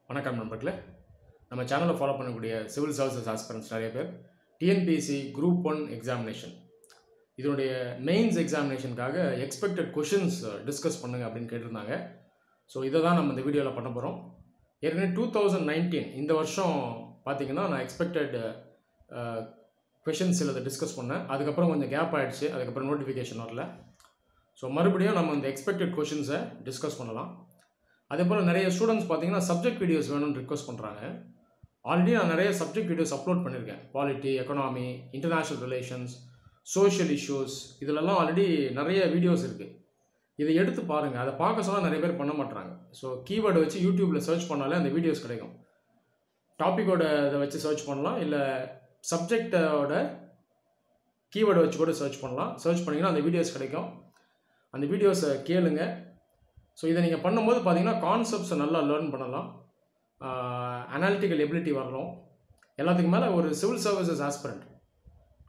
வணக்கம் நண்பர்களே. நம்ம சேனலை ஃபாலோ பண்ணக்கூடிய சிவில் சர்வீசஸ் ஆஸ்பிரண்ட்ஸ் நிறைய பேர் டிஎன்பிஎஸ்சி குரூப் 1 எக்ஸாமினேஷன் இதனுடைய மெயின்ஸ் எக்ஸாமினேஷனுக்காக எக்ஸ்பெக்டட் கொஷின்ஸ் டிஸ்கஸ் பண்ணுங்க அப்படின்னு கேட்டிருந்தாங்க. ஸோ இதை தான் நம்ம இந்த வீடியோவில் பண்ண போகிறோம். ஏற்கனவே 2019 இந்த வருஷம் பார்த்தீங்கன்னா நான் எக்ஸ்பெக்டட் கொஷின்ஸ் சிலதை டிஸ்கஸ் பண்ணேன். அதுக்கப்புறம் கொஞ்சம் கேப் ஆகிடுச்சு, அதுக்கப்புறம் நோட்டிஃபிகேஷன் வரல. ஸோ மறுபடியும் நம்ம இந்த எக்ஸ்பெக்டட் கொஷின்ஸை டிஸ்கஸ் பண்ணலாம். அதே போல் நிறைய ஸ்டூடெண்ட்ஸ் பார்த்தீங்கன்னா சப்ஜெக்ட் வீடியோஸ் வேணும்னு ரிக்வஸ்ட் பண்ணுறாங்க. ஆல்ரெடி நான் நிறைய சப்ஜெக்ட் வீடியோஸ் அப்லோட் பண்ணியிருக்கேன். Polity, economy, international relations, social issues, இதிலெல்லாம் ஆல்ரெடி நிறைய வீடியோஸ் இருக்குது. இதை எடுத்து பாருங்கள். அதை பார்க்க சொன்னால் நிறைய பேர் பண்ண மாட்டாங்க. ஸோ கீவேர்டை வச்சு யூடியூப்பில் சர்ச் பண்ணாலே அந்த வீடியோஸ் கிடைக்கும். டாப்பிக்கோட இதை வச்சு சர்ச் பண்ணலாம், இல்லை சப்ஜெக்டோட கீவேர்டை வச்சு கூட சர்ச் பண்ணலாம். சர்ச் பண்ணிங்கன்னா அந்த வீடியோஸ் கிடைக்கும். அந்த வீடியோஸை கேளுங்க. ஸோ இதை நீங்கள் பண்ணும்போது பார்த்தீங்கன்னா கான்செப்ட்ஸை நல்லா லேர்ன் பண்ணலாம், அனாலிட்டிக்கல் எபிலிட்டி வரணும். எல்லாத்துக்கு மேலே ஒரு சிவில் சர்வீசஸ் ஆஸ்பிரண்ட்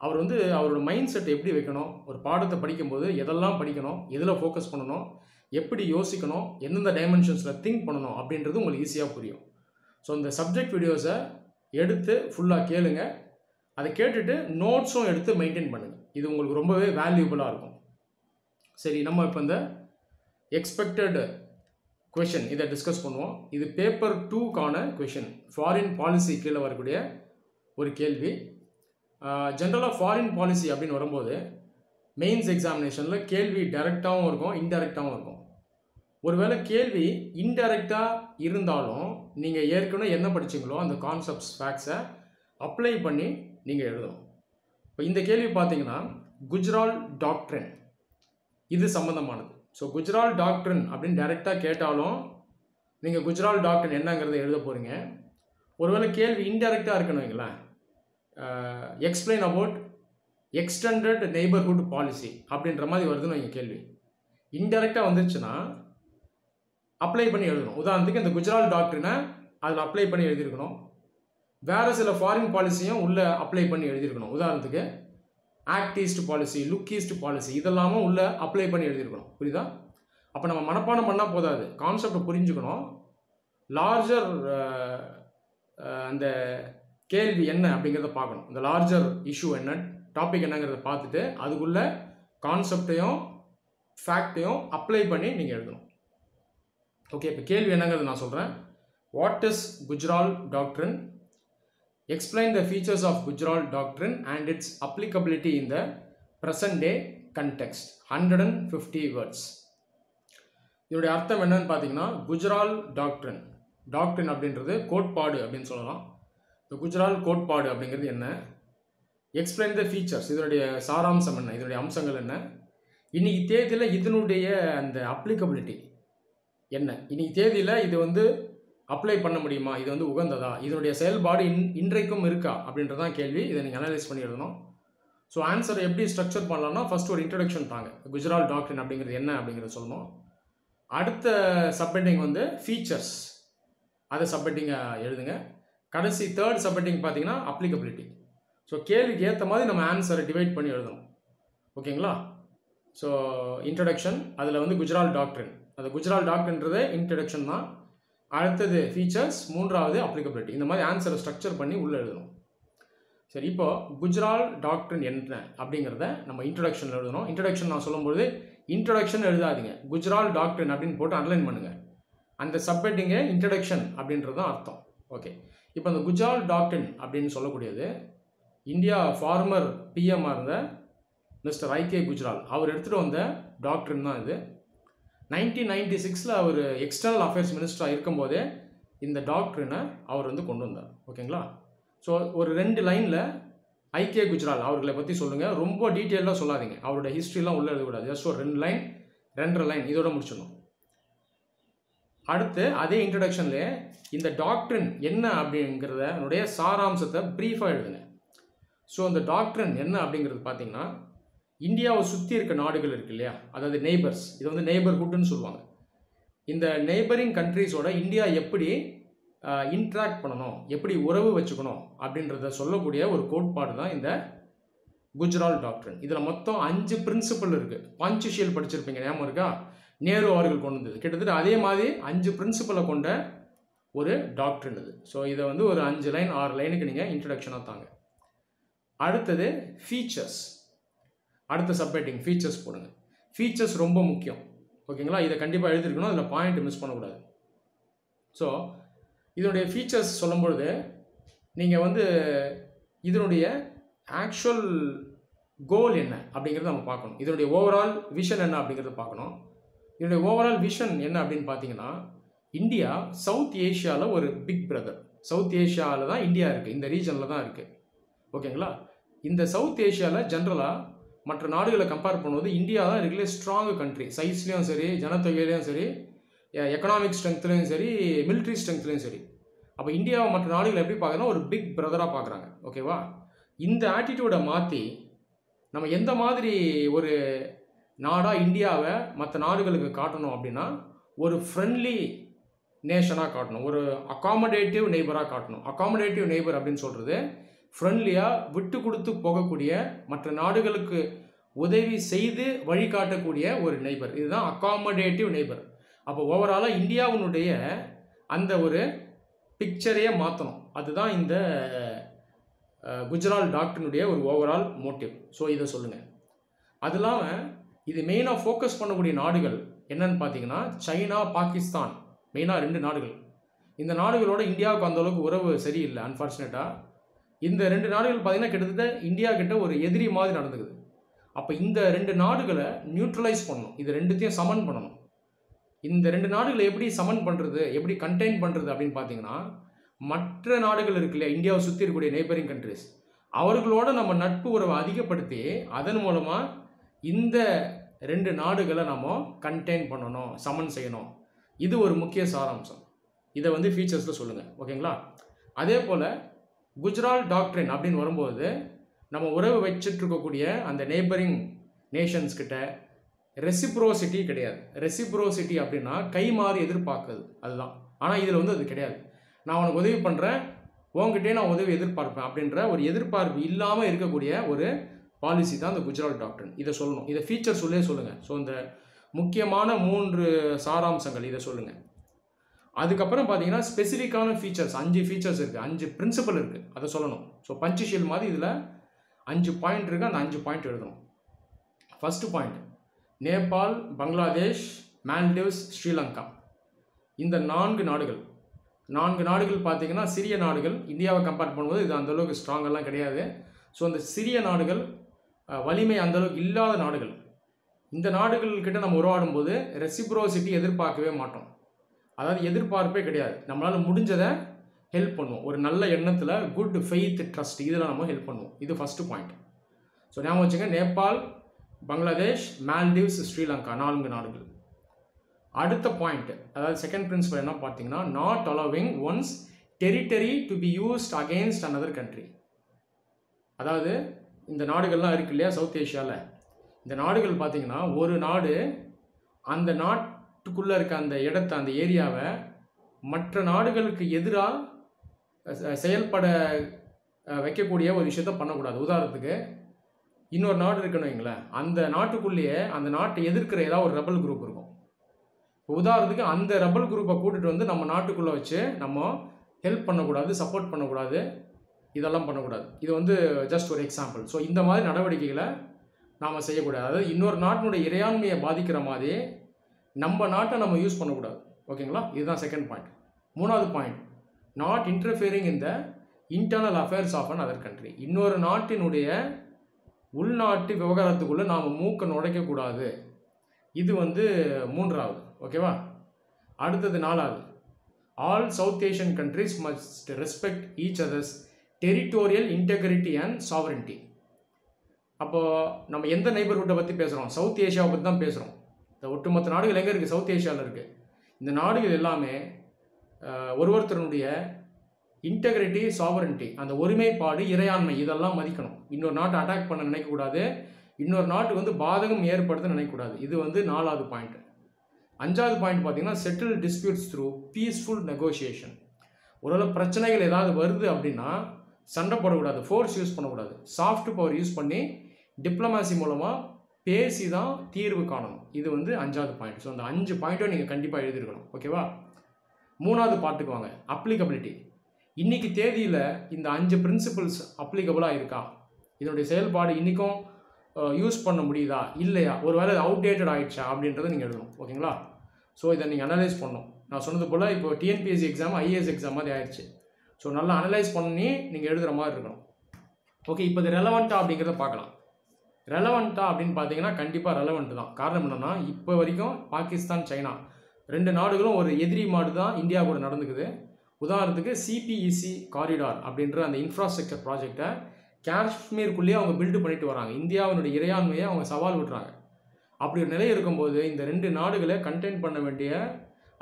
அவர் அவரோட மைண்ட் செட் எப்படி வைக்கணும், ஒரு பாடத்தை படிக்கும்போது எதெல்லாம் படிக்கணும், எதில் ஃபோக்கஸ் பண்ணணும், எப்படி யோசிக்கணும், எந்தெந்த டைமென்ஷன்ஸில் திங்க் பண்ணணும் அப்படின்றது உங்களுக்கு ஈஸியாக புரியும். ஸோ இந்த சப்ஜெக்ட் வீடியோஸை எடுத்து ஃபுல்லாக கேளுங்க. அதை கேட்டுட்டு நோட்ஸும் எடுத்து மெயின்டைன் பண்ணுங்கள். இது உங்களுக்கு ரொம்பவே வேல்யூபுளாக இருக்கும். சரி, நம்ம இப்போ இந்த எக்ஸ்பெக்டட் கொஷின் இதை டிஸ்கஸ் பண்ணுவோம். இது பேப்பர் 2க்கான கொஷின். ஃபாரின் பாலிசி கீழே வரக்கூடிய ஒரு கேள்வி. ஜென்ரலாக ஃபாரின் பாலிசி அப்படின்னு வரும்போது மெயின்ஸ் எக்ஸாமினேஷனில் கேள்வி டைரெக்டாகவும் இருக்கும், இன்டைரக்டாகவும் இருக்கும். ஒருவேளை கேள்வி இன்டைரக்டாக இருந்தாலும் நீங்கள் ஏற்கனவே என்ன படிச்சிங்களோ அந்த கான்செப்ட்ஸ், ஃபேக்ட்ஸை அப்ளை பண்ணி நீங்கள் எழுதணும். இப்போ இந்த கேள்வி பார்த்தீங்கன்னா குஜ்ரால் டாக்ட்ரின் இது சம்மந்தமானது. ஸோ குஜ்ரால் டாக்ட்ரின் அப்படின்னு டைரெக்டாக கேட்டாலும் நீங்கள் குஜ்ரால் டாக்ட்ரின் என்னங்கிறத எழுத போகிறீங்க. ஒருவேளை கேள்வி இன்டைரக்டாக இருக்குன்னு வைங்களேன், explain about extended neighbourhood policy அப்படின்ற மாதிரி வருதுன்னு வைங்க. கேள்வி இன்டைரக்டாக வந்துருச்சுன்னா அப்ளை பண்ணி எழுதணும். உதாரணத்துக்கு இந்த குஜ்ரால் டாக்ட்ரினை அதில் அப்ளை பண்ணி எழுதியிருக்கணும். வேறு சில ஃபாரின் பாலிசியும் உள்ளே அப்ளை பண்ணி எழுதியிருக்கணும். உதாரணத்துக்கு act east policy, look east policy, இதெல்லாமும் உள்ளே அப்ளை பண்ணி எழுதியிருக்கணும். புரியுதா? அப்போ நம்ம மனப்பாடம் பண்ணால் போதாது, கான்செப்டை புரிஞ்சுக்கணும். லார்ஜர் அந்த கேள்வி என்ன அப்படிங்கிறத பார்க்கணும். இந்த லார்ஜர் இஷ்யூ என்ன, டாபிக் என்னங்கிறத பார்த்துட்டு அதுக்குள்ள கான்செப்டையும் ஃபேக்டையும் அப்ளை பண்ணி நீங்கள் எழுதணும். ஓகே, இப்போ கேள்வி என்னங்கிறது நான் சொல்கிறேன். What is Gujral doctrine? Explain the features of Gujarat doctrine and its applicability in the present day context. 150 words. இதோடைய அர்த்தம் என்னன்னு பார்த்தீங்கன்னா, குஜ்ரால் டாக்ட்ரின், டாக்ட்ரின் அப்படின்றது கோட்பாடு அப்படின்னு சொல்லலாம். இந்த குஜ்ரால் கோட்பாடு அப்படிங்கிறது என்ன? எக்ஸ்பிளைன் த ஃபீச்சர்ஸ், இதனுடைய சாராம்சம் என்ன, இதனுடைய அம்சங்கள் என்ன, இன்னைக்கு தேதியில் இதனுடைய அந்த அப்ளிகபிலிட்டி என்ன, இன்னைக்கு தேதியில் இது அப்ளை பண்ண முடியுமா, இது உகந்ததா, இதனுடைய செயல்பாடு இன்றைக்கும் இருக்கா அப்படின்றதான் கேள்வி. இதை நீங்கள் அனலைஸ் பண்ணி எழுதணும். ஸோ ஆன்சரை எப்படி ஸ்ட்ரக்சர் பண்ணலாம்னா, ஃபர்ஸ்ட் ஒரு இன்ட்ரடக்ஷன் தாங்க, குஜ்ரால் டாக்ட்ரின் அப்படிங்கிறது என்ன அப்படிங்கிறத சொல்லணும். அடுத்த சப்ஹெட்டிங் ஃபீச்சர்ஸ், அதை சப்ஹெட்டிங்காக எழுதுங்க. கடைசி தேர்ட் சப்ஹெட்டிங் பார்த்தீங்கன்னா அப்ளிகபிலிட்டி. ஸோ கேள்விக்கு ஏற்ற மாதிரி நம்ம ஆன்சரை டிவைட் பண்ணி எழுதணும். ஓகேங்களா? ஸோ இன்ட்ரடக்ஷன், அதில் குஜ்ரால் டாக்ட்ரின், அது குஜ்ரால் டாக்ட்ரின்றது இன்ட்ரடக்ஷன் தான். அடுத்தது ஃபீச்சர்ஸ், மூன்றாவது அப்ளிகபிலிட்டி. இந்த மாதிரி ஆன்சரை ஸ்ட்ரக்சர் பண்ணி உள்ளே எழுதணும். சரி, இப்போ குஜ்ரால் டாக்ட்ரின் என்ன அப்படிங்கிறத நம்ம இன்ட்ரடக்ஷனில் எழுதணும். இன்ட்ரடக்ஷன் நான் சொல்லும்போது இன்ட்ரடக்ஷன் எழுதாதீங்க, குஜ்ரால் டாக்ட்ரின் அப்படின்னு போட்டு அண்டர்லைன் பண்ணுங்கள். அந்த சப்ஹெட்டிங்கை இன்ட்ரடக்ஷன் அப்படின்றது தான் அர்த்தம். ஓகே, இப்போ அந்த குஜ்ரால் டாக்ட்ரின் அப்படின்னு சொல்லக்கூடியது இந்தியா ஃபார்மர் பிஎம்மாக இருந்த மிஸ்டர் ஐகே குஜ்ரால் அவர் எடுத்துகிட்டு வந்த டாக்ட்ரின் தான் இது. 1996 அவர் எக்ஸ்டர்னல் அஃபேர்ஸ் மினிஸ்டராக இருக்கும்போதே இந்த டாக்ட்ரினை அவர் கொண்டு வந்தார். ஓகேங்களா? ஸோ ஒரு 2 லைனில் ஐகே குஜ்ரால் அவர்களை பற்றி சொல்லுங்கள். ரொம்ப டீட்டெயிலாக சொல்லாதீங்க, அவரோட ஹிஸ்ட்ரிலாம் உள்ளே எழுதக்கூடாது. ஜஸ்ட் ஒரு 2 லைன், 2.5 லைன் இதோட முடிச்சிடணும். அடுத்து அதே இன்ட்ரடக்ஷன்லேயே இந்த டாக்ட்ரின் என்ன அப்படிங்கிறதனுடைய சாராம்சத்தை ப்ரீஃபாக எழுதுங்க. ஸோ இந்த டாக்ட்ரின் என்ன அப்படிங்கிறது பார்த்தீங்கன்னா, இந்தியாவை சுற்றி இருக்க நாடுகள் இருக்கு இல்லையா, அதாவது நெய்பர்ஸ், இது நெய்பர்ஹுட்னு சொல்லுவாங்க. இந்த நெய்பரிங் கண்ட்ரீஸோட இந்தியா எப்படி இன்ட்ராக்ட் பண்ணணும், எப்படி உறவு வச்சுக்கணும் அப்படின்றத சொல்லக்கூடிய ஒரு கோட்பாடு தான் இந்த குஜ்ரால் டாக்ட்ரின். இதில் மொத்தம் 5 பிரின்சிபல் இருக்குது. பஞ்சுஷியல் படிச்சிருப்பீங்க, ஞாபகம் இருக்கா? நேரு அவர்கள் கொண்டு வந்தது. கிட்டத்தட்ட அதே மாதிரி 5 பிரின்சிபலை கொண்ட ஒரு டாக்டரின் இது. ஸோ இதை வந்து ஒரு 5 லைன் 6 லைனுக்கு நீங்கள் இன்ட்ரடக்ஷனாக தாங்க. அடுத்தது ஃபீச்சர்ஸ். அடுத்த சப்ஹெட்டிங் ஃபீச்சர்ஸ் போடுங்க. ஃபீச்சர்ஸ் ரொம்ப முக்கியம். ஓகேங்களா? இதை கண்டிப்பாக எழுதிருக்கணும். அதில் பாயிண்ட் மிஸ் பண்ணக்கூடாது. ஸோ இதனுடைய ஃபீச்சர்ஸ் சொல்லும்பொழுது நீங்கள் வந்து இதனுடைய ஆக்சுவல் கோல் என்ன அப்படிங்கிறத நம்ம பார்க்கணும். இதனுடைய ஓவரால் விஷன் என்ன அப்படிங்கிறத பார்க்கணும். இதனுடைய ஓவரால் விஷன் என்ன அப்படின்னு பார்த்தீங்கன்னா, இந்தியா சவுத் ஏஷியாவில் ஒரு பிக் பிரதர். சவுத் ஏஷியாவில் தான் இந்தியா இருக்குது, இந்த ரீஜனில் தான் இருக்குது. ஓகேங்களா? இந்த சவுத் ஏஷியாவில் ஜென்ரலாக மற்ற நாடுகளை கம்பேர் பண்ணும்போது இந்தியா தான் இருக்கிற ஸ்ட்ராங் கண்ட்ரி. சைஸ்லேயும் சரி, ஜனத்தொகையிலையும் சரி, எக்கனாமிக் ஸ்ட்ரென்த்லேயும் சரி, மிலிட்ரி ஸ்ட்ரென்த்லேயும் சரி. அப்போ இந்தியாவை மற்ற நாடுகள் எப்படி பார்க்குறோன்னா ஒரு பிக் பிரதராக பார்க்குறாங்க. ஓகேவா? இந்த ஆட்டிடியூடை மாற்றி நம்ம எந்த மாதிரி ஒரு நாடாக இந்தியாவை மற்ற நாடுகளுக்கு காட்டணும் அப்படின்னா, ஒரு ஃப்ரெண்ட்லி நேஷனாக காட்டணும், ஒரு அகாமடேட்டிவ் நெய்பராக காட்டணும். அகாமடேட்டிவ் நெய்பர் அப்படின்னு சொல்கிறது ஃப்ரெண்ட்லியாக விட்டு கொடுத்து போகக்கூடிய, மற்ற நாடுகளுக்கு உதவி செய்து வழிகாட்டக்கூடிய ஒரு நெய்பர். இதுதான் அகாமடேட்டிவ் நெய்பர். அப்போ ஓவராலாக இந்தியாவினுடைய அந்த ஒரு பிக்சரையே மாற்றணும். அதுதான் இந்த குஜரால் டாக்டரினுடைய ஒரு ஓவரால் மோட்டிவ். ஸோ இதை சொல்லுங்கள். அது இல்லாமல் இது மெயினாக ஃபோக்கஸ் பண்ணக்கூடிய நாடுகள் என்னன்னு பார்த்தீங்கன்னா, சைனா, பாகிஸ்தான், மெயினாக 2 நாடுகள். இந்த நாடுகளோட இந்தியாவுக்கு அந்தளவுக்கு உறவு சரியில்லை. அன்ஃபார்ச்சுனேட்டாக இந்த 2 நாடுகள் பார்த்தீங்கன்னா கிட்டத்தட்ட இந்தியா கிட்ட ஒரு எதிரி மாதிரி நடந்துக்குது. அப்போ இந்த 2 நாடுகளை நியூட்ரலைஸ் பண்ணணும். இது 2த்தையும் சமன் பண்ணணும். இந்த 2 நாடுகளை எப்படி சமன் பண்ணுறது, எப்படி கண்டெயின் பண்ணுறது அப்படின்னு பார்த்தீங்கன்னா, மற்ற நாடுகள் இருக்கு இல்லையா, இந்தியாவை சுற்றி இருக்கக்கூடிய நெய்பரிங் கண்ட்ரிஸ், அவர்களோட நம்ம நட்பு உறவை அதிகப்படுத்தி அதன் மூலமாக இந்த 2 நாடுகளை நம்ம கண்டெயின் பண்ணணும், சமன் செய்யணும். இது ஒரு முக்கிய சாராம்சம். இதை வந்து ஃபீச்சர்ஸில் சொல்லுங்கள். ஓகேங்களா? அதே போல் குஜரால் டாக்டரின் அப்படின்னு வரும்போது நம்ம உறவு வச்சுட்ருக்கக்கூடிய அந்த நெய்பரிங் நேஷன்ஸ் கிட்ட ரெசிப்ரோசிட்டி கிடையாது. ரெசிப்ரோசிட்டி அப்படின்னா கை மாறி எதிர்பார்க்குறது, அதுதான். ஆனால் இதில் வந்து அது கிடையாது. நான் உனக்கு உதவி பண்ணுறேன், உங்ககிட்டே நான் உதவி எதிர்பார்ப்பேன் அப்படின்ற ஒரு எதிர்பார்ப்பு இல்லாமல் இருக்கக்கூடிய ஒரு பாலிசி தான் இந்த குஜரால் டாக்டரின். இதை சொல்லணும். இதை ஃபீச்சர் சொல்லே சொல்லுங்கள். ஸோ இந்த முக்கியமான 3 சாராம்சங்கள் இதை சொல்லுங்கள். அதுக்கப்புறம் பார்த்தீங்கன்னா ஸ்பெசிஃபிக்கான ஃபீச்சர்ஸ் 5 ஃபீச்சர்ஸ் இருக்குது, 5 பிரின்சிபல் இருக்குது, அதை சொல்லணும். ஸோ பஞ்சுஷியல் மாதிரி இதில் 5 பாயிண்ட் இருக்குது. அந்த 5 பாயிண்ட் எழுதணும். First point, Nepal, Bangladesh, Maldives, Sri Lanka. இந்த 4 நாடுகள் பார்த்தீங்கன்னா சிறிய நாடுகள். இந்தியாவை கம்பேர் பண்ணும்போது இது அந்தளவுக்கு ஸ்ட்ராங்கெல்லாம் கிடையாது. ஸோ அந்த சிறிய நாடுகள், வலிமை அந்தளவுக்கு இல்லாத நாடுகள். இந்த நாடுகள்கிட்ட நம்ம உருவாடும் போது ரெசிப்ரோசிட்டி எதிர்பார்க்கவே மாட்டோம். அதாவது எதிர்பார்ப்பே கிடையாது. நம்மளால் முடிஞ்சதை ஹெல்ப் பண்ணுவோம். ஒரு நல்ல எண்ணத்தில், குட் ஃபெய்த், ட்ரஸ்ட், இதில் நம்ம ஹெல்ப் பண்ணுவோம். இது ஃபஸ்ட்டு பாயிண்ட். ஸோ ஞாபகம் வச்சுங்க, நேபாள், பங்களாதேஷ், மால்டீவ்ஸ், ஸ்ரீலங்கா 4 நாடுகள். அடுத்த பாயிண்ட், அதாவது செகண்ட் பிரின்சிபல் என்ன பார்த்தீங்கன்னா, not allowing once territory to be used against another country. அதாவது இந்த நாடுகள்லாம் இருக்கு இல்லையா சவுத் ஏஷியாவில், இந்த நாடுகள் பார்த்தீங்கன்னா ஒரு நாடு அந்த நாட்டுக்குள்ளே இருக்க அந்த இடத்த, அந்த ஏரியாவை மற்ற நாடுகளுக்கு எதிராக செயல்பட வைக்கக்கூடிய ஒரு விஷயத்த பண்ணக்கூடாது. உதாரணத்துக்கு இன்னொரு நாடு இருக்குன்னு வைங்களேன், அந்த நாட்டுக்குள்ளேயே அந்த நாட்டை எதிர்க்கிற ஏதாவது ஒரு ரெபல் குரூப் இருக்கும். உதாரணத்துக்கு அந்த ரெபல் குரூப்பை கூட்டிகிட்டு வந்து நம்ம நாட்டுக்குள்ளே வச்சு நம்ம ஹெல்ப் பண்ணக்கூடாது, சப்போர்ட் பண்ணக்கூடாது, இதெல்லாம் பண்ணக்கூடாது. இது வந்து ஜஸ்ட் ஒரு எக்ஸாம்பிள். ஸோ இந்த மாதிரி நடவடிக்கைகளை நாம் செய்யக்கூடாது. அதாவது இன்னொரு நாட்டினுடைய இறையாண்மையை பாதிக்கிற மாதிரி நம்ம நாட்டை நம்ம யூஸ் பண்ணக்கூடாது. ஓகேங்களா? இதுதான் செகண்ட் பாயிண்ட். 3வது point, not interfering in the internal affairs of another country. இன்னொரு நாட்டினுடைய உள்நாட்டு விவகாரத்துக்குள்ளே நாம் மூக்க நுழைக்கக்கூடாது. இது வந்து 3வது. ஓகேவா? அடுத்தது 4வது, all south Asian countries must respect each others territorial integrity and sovereignty. அப்போது நம்ம எந்த நெய்பர்ஹுட்டை பற்றி பேசுகிறோம்? சவுத் ஏஷியாவை பற்றி தான் பேசுகிறோம். இந்த ஒட்டுமொத்த நாடுகள் எங்கே இருக்குது? சவுத் ஏஷியாவில் இருக்குது. இந்த நாடுகள் எல்லாமே ஒருத்தருடைய இன்டெகிரிட்டி, சாவரிட்டி, அந்த ஒருமைப்பாடு, இறையாண்மை, இதெல்லாம் மதிக்கணும். இன்னொரு நாட்டை அட்டாக் பண்ண நினைக்கக்கூடாது, இன்னொரு நாட்டுக்கு வந்து பாதகம் ஏற்படுத்த நினைக்கக்கூடாது. இது வந்து 4வது பாயிண்ட். 5வது பாயிண்ட் பார்த்தீங்கன்னா, settle disputes through peaceful negotiation. ஒருவேளை பிரச்சனைகள் ஏதாவது வருது அப்படின்னா சண்டை போடக்கூடாது, ஃபோர்ஸ் யூஸ் பண்ணக்கூடாது, சாஃப்ட் பவர் யூஸ் பண்ணி டிப்ளமேசி மூலமாக பேசி தான் தீர்வு காணணும். இது வந்து 5வது பாயிண்ட். ஸோ அந்த 5 பாயிண்ட்டும் நீங்கள் கண்டிப்பாக எழுதிருக்கணும். ஓகேவா? மூணாவது பார்ட்டுக்கு வாங்க, அப்ளிகபிலிட்டி. இன்றைக்கி தேதியில் இந்த 5 பிரின்சிபல்ஸ் அப்ளிகபிளாக இருக்கா, இதனுடைய செயல்பாடு இன்றைக்கும் யூஸ் பண்ண முடியுதா இல்லையா, ஒரு வேளை அவுடேட்டட் ஆகிடுச்சா அப்படின்றத நீங்கள் எழுதணும். ஓகேங்களா? ஸோ இதை நீங்கள் அனலைஸ் பண்ணணும். நான் சொன்னது போல் இப்போ டிஎன்பிஎஸ்சி எக்ஸாம் ஐஏஎஸ் எக்ஸாம் மாதிரி ஆயிடுச்சு. ஸோ நல்லா அனலைஸ் பண்ணி நீங்கள் எழுதுகிற மாதிரி இருக்கணும். ஓகே, இப்போ இது ரெலவெண்ட்டா அப்படிங்கிறத பார்க்கலாம். ரெலவெண்ட்டா அப்படின்னு பார்த்தீங்கன்னா கண்டிப்பாக ரெலவெண்ட் தான். காரணம் என்னென்னா, இப்போ வரைக்கும் பாகிஸ்தான், சைனா 2 நாடுகளும் ஒரு எதிரி மாடு தான் இந்தியா கூட நடந்துக்குது. உதாரணத்துக்கு சிபிஇசி காரிடார் அப்படின்ற அந்த இன்ஃப்ராஸ்ட்ரக்சர் ப்ராஜெக்டை காஷ்மீருக்குள்ளேயே அவங்க பில்டு பண்ணிட்டு வராங்க. இந்தியாவினுடைய இறையாண்மையை அவங்க சவால் விட்டுறாங்க. அப்படி ஒரு நிலை இருக்கும்போது இந்த 2 நாடுகளை கண்டெயின் பண்ண வேண்டிய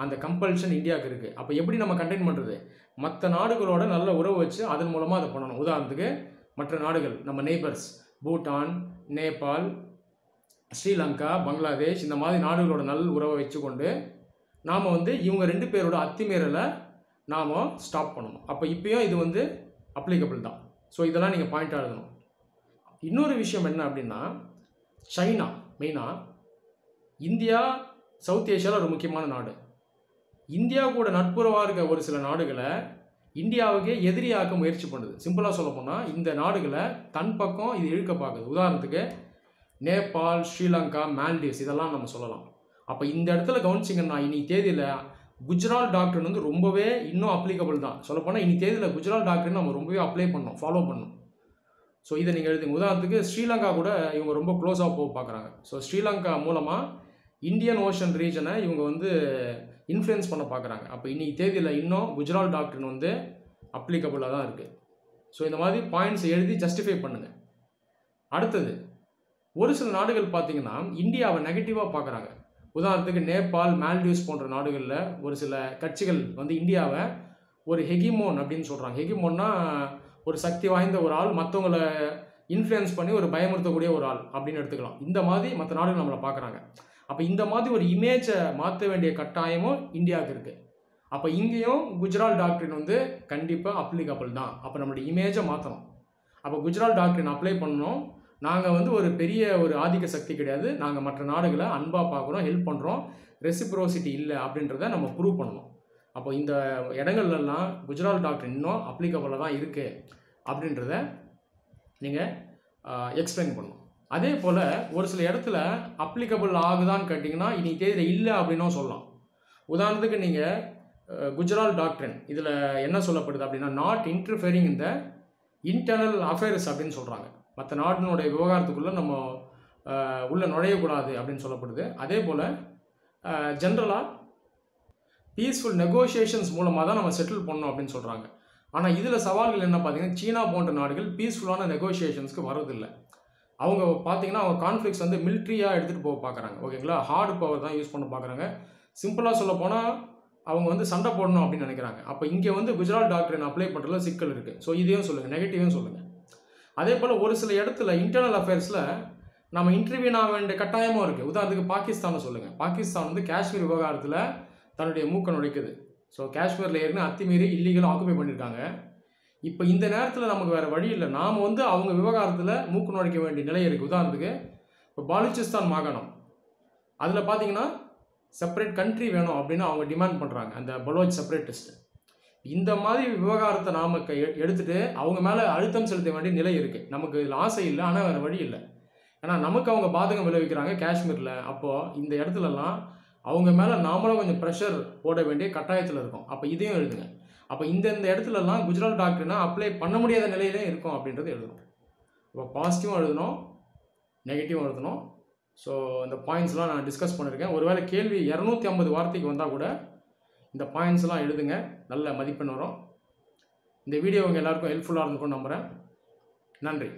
அந்த கம்பல்ஷன் இந்தியாவுக்கு இருக்குது. அப்போ எப்படி நம்ம கண்டெயின் பண்ணுறது? மற்ற நாடுகளோட நல்ல உறவு வச்சு அதன் மூலமாக அதை பண்ணணும். உதாரணத்துக்கு மற்ற நாடுகள் நம்ம நெய்பர்ஸ் பூட்டான், நேபாள், ஸ்ரீலங்கா, பங்களாதேஷ் இந்த மாதிரி நாடுகளோட நல்ல உறவை வச்சுக்கொண்டு நாம் இவங்க 2 பேரோட அத்துமீறலை நாம் ஸ்டாப் பண்ணணும். அப்போ இப்போயும் இது அப்ளிகபிள் தான். ஸோ இதெல்லாம் நீங்கள் பாயிண்ட்டாக எழுதணும். இன்னொரு விஷயம் என்ன அப்படின்னா, சைனா மெயினாக இந்தியா சவுத் ஏஷியாவில் ஒரு முக்கியமான நாடு. இந்தியா கூட நட்புறவாக இருக்க ஒரு சில நாடுகளை இந்தியாவுக்கே எதிரியாக்க முயற்சி பண்ணுது. சிம்பிளாக சொல்ல போனால் இந்த நாடுகளை தன் பக்கம் இது இழுக்க பார்க்குது. உதாரணத்துக்கு நேபாள், ஸ்ரீலங்கா, மால்டீவ்ஸ் இதெல்லாம் நம்ம சொல்லலாம். அப்போ இந்த இடத்துல கவனிச்சிங்கன்னா இன்னைக்கு தேதியில் குஜரால் டாக்டர் ரொம்பவே இன்னும் அப்ளிகபிள் தான். சொல்லப்போனால் இன்னைக்கு தேதியில் குஜரால் டாக்டர் நம்ம ரொம்பவே அப்ளை பண்ணோம், ஃபாலோ பண்ணோம். ஸோ இதை நீங்கள் எழுதுங்க. உதாரணத்துக்கு ஸ்ரீலங்கா கூட இவங்க ரொம்ப க்ளோஸாக போக பார்க்குறாங்க. ஸோ ஸ்ரீலங்கா மூலமாக இந்தியன் ஓஷன் ரீஜனை இவங்க இன்ஃப்ளூயன்ஸ் பண்ண பார்க்குறாங்க. அப்போ இன்னைக்கு தேதியில் இன்னும் குஜரால் டாக்டர் அப்ளிகபிளாக தான் இருக்குது. ஸோ இந்த மாதிரி பாயிண்ட்ஸ் எழுதி ஜஸ்டிஃபை பண்ணுங்கள். அடுத்தது, ஒரு சில நாடுகள் பார்த்திங்கன்னா இந்தியாவை நெகட்டிவாக பார்க்குறாங்க. உதாரணத்துக்கு நேபாள், மால்டீவ்ஸ் போன்ற நாடுகளில் ஒரு சில கட்சிகள் இந்தியாவை ஒரு ஹெகிமோன் அப்படின்னு சொல்கிறாங்க. ஹெகிமோன்னா ஒரு சக்தி வாய்ந்த ஒரு ஆள், மற்றவங்களை இன்ஃப்ளூயன்ஸ் பண்ணி ஒரு பயமுறுத்தக்கூடிய ஒரு ஆள் அப்படின்னு எடுத்துக்கலாம். இந்த மாதிரி மற்ற நாடுகள் நம்மளை பார்க்குறாங்க. அப்போ இந்த மாதிரி ஒரு இமேஜை மாற்ற வேண்டிய கட்டாயமும் இந்தியாவுக்கு இருக்குது. அப்போ இங்கேயும் குஜரால் டாக்டரின் கண்டிப்பாக அப்ளிகபிள் தான். அப்போ நம்மளுடைய இமேஜை மாற்றணும். அப்போ குஜரால் டாக்டரின் அப்ளை பண்ணணும். நாங்கள் ஒரு பெரிய ஒரு ஆதிக்க சக்தி கிடையாது, நாங்கள் மற்ற நாடுகளை அன்பாக பார்க்குறோம், ஹெல்ப் பண்ணுறோம், ரெசிப்ரோசிட்டி இல்லை அப்படின்றத நம்ம ப்ரூவ் பண்ணணும். அப்போ இந்த இடங்கள்லாம் குஜரால் டாக்டர் இன்னும் அப்ளிகபிளாக தான் இருக்குது அப்படின்றத நீங்கள் எக்ஸ்பிளைன் பண்ணணும். அதே போல் ஒரு சில இடத்துல அப்ளிகபிள் ஆகுதான்னு கேட்டிங்கன்னா இன்றைக்கி தேதியில் இல்லை அப்படின்னும் சொல்லலாம். உதாரணத்துக்கு நீங்கள் குஜரால் டாக்டரின் இதில் என்ன சொல்லப்படுது அப்படின்னா, not interfering in the internal affairs அப்படின்னு சொல்கிறாங்க. மற்ற நாட்டினுடைய விவகாரத்துக்குள்ளே நம்ம உள்ளே நுழையக்கூடாது அப்படின்னு சொல்லப்படுது. அதே போல் ஜென்ரலாக பீஸ்ஃபுல் நெகோஷியேஷன்ஸ் மூலமாக தான் நம்ம செட்டில் பண்ணணும் அப்படின்னு சொல்கிறாங்க. ஆனால் இதில் சவால்கள் என்ன பார்த்தீங்கன்னா, சீனா போன்ற நாடுகள் பீஸ்ஃபுல்லான நெகோஷியேஷன்ஸ்க்கு வரதில்லை. அவங்க பார்த்தீங்கன்னா அவங்க கான்ஃப்ளிக்ஸ் மிலிட்ரியாக எடுத்துகிட்டு போக பார்க்குறாங்க. ஓகேங்களா? ஹார்டு பவர் தான் யூஸ் பண்ண பார்க்குறாங்க. சிம்பிளாக சொல்ல போனால் அவங்க சண்டை போடணும் அப்படின்னு நினைக்கிறாங்க. அப்போ இங்கே குஜரால் டாக்டரின் அப்ளை பண்ணுறதுல சிக்கல் இருக்குது. ஸோ இதையும் சொல்லுங்கள், நெகட்டிவும் சொல்லுங்கள். அதே போல் ஒரு சில இடத்துல இன்டர்னல் அஃபேர்ஸில் நம்ம இன்டர்வியூன் ஆக வேண்டிய கட்டாயமும் இருக்குது. உதாரணத்துக்கு பாகிஸ்தானை சொல்லுங்கள். பாகிஸ்தான் காஷ்மீர் விவகாரத்தில் தன்னுடைய மூக்க நுழைக்குது. ஸோ காஷ்மீரில் ஏற்கனவே அத்துமீறி இல்லீகலாக ஆக்குபை பண்ணியிருக்காங்க. இப்போ இந்த நேரத்தில் நமக்கு வேறு வழி இல்லை, நாம் அவங்க விவகாரத்தில் மூக்கு நுழைக்க வேண்டிய நிலை இருக்குது. உதாரணத்துக்கு இப்போ பாலுச்சிஸ்தான் மாகாணம், அதில் பார்த்தீங்கன்னா செப்பரேட் கண்ட்ரி வேணும் அப்படின்னு அவங்க டிமாண்ட் பண்ணுறாங்க, அந்த பலோச் செப்பரேட்டிஸ்ட். இந்த மாதிரி விவகாரத்தை நாம் எடுத்துகிட்டு அவங்க மேலே அழுத்தம் செலுத்த வேண்டிய நிலை இருக்குது. நமக்கு இதில் ஆசை இல்லை, ஆனால் வேறு வழி இல்லை. ஏன்னா நமக்கு அவங்க பாதகம் விளைவிக்கிறாங்க காஷ்மீரில். அப்போது இந்த இடத்துலலாம் அவங்க மேலே நாமளும் கொஞ்சம் ப்ரெஷர் போட வேண்டிய கட்டாயத்தில் இருக்கும். அப்போ இதையும் எழுதுங்க. அப்போ இந்த இடத்துலலாம் குஜரால் டாக்டர்னா அப்ளை பண்ண முடியாத நிலையிலே இருக்கும் அப்படின்றது எழுதணும். இப்போ பாசிட்டிவும் எழுதணும், நெகட்டிவும் எழுதணும். ஸோ இந்த பாயிண்ட்ஸ்லாம் நான் டிஸ்கஸ் பண்ணியிருக்கேன். ஒருவேளை கேள்வி 250 வார்த்தைக்கு வந்தால் கூட இந்த பாயிண்ட்ஸ்லாம் எழுதுங்க, நல்ல மதிப்பெண் வரும். இந்த வீடியோ உங்கள் எல்லாருக்கும் ஹெல்ப்ஃபுல்லாக இருந்துக்கும் நம்புகிறேன். நன்றி.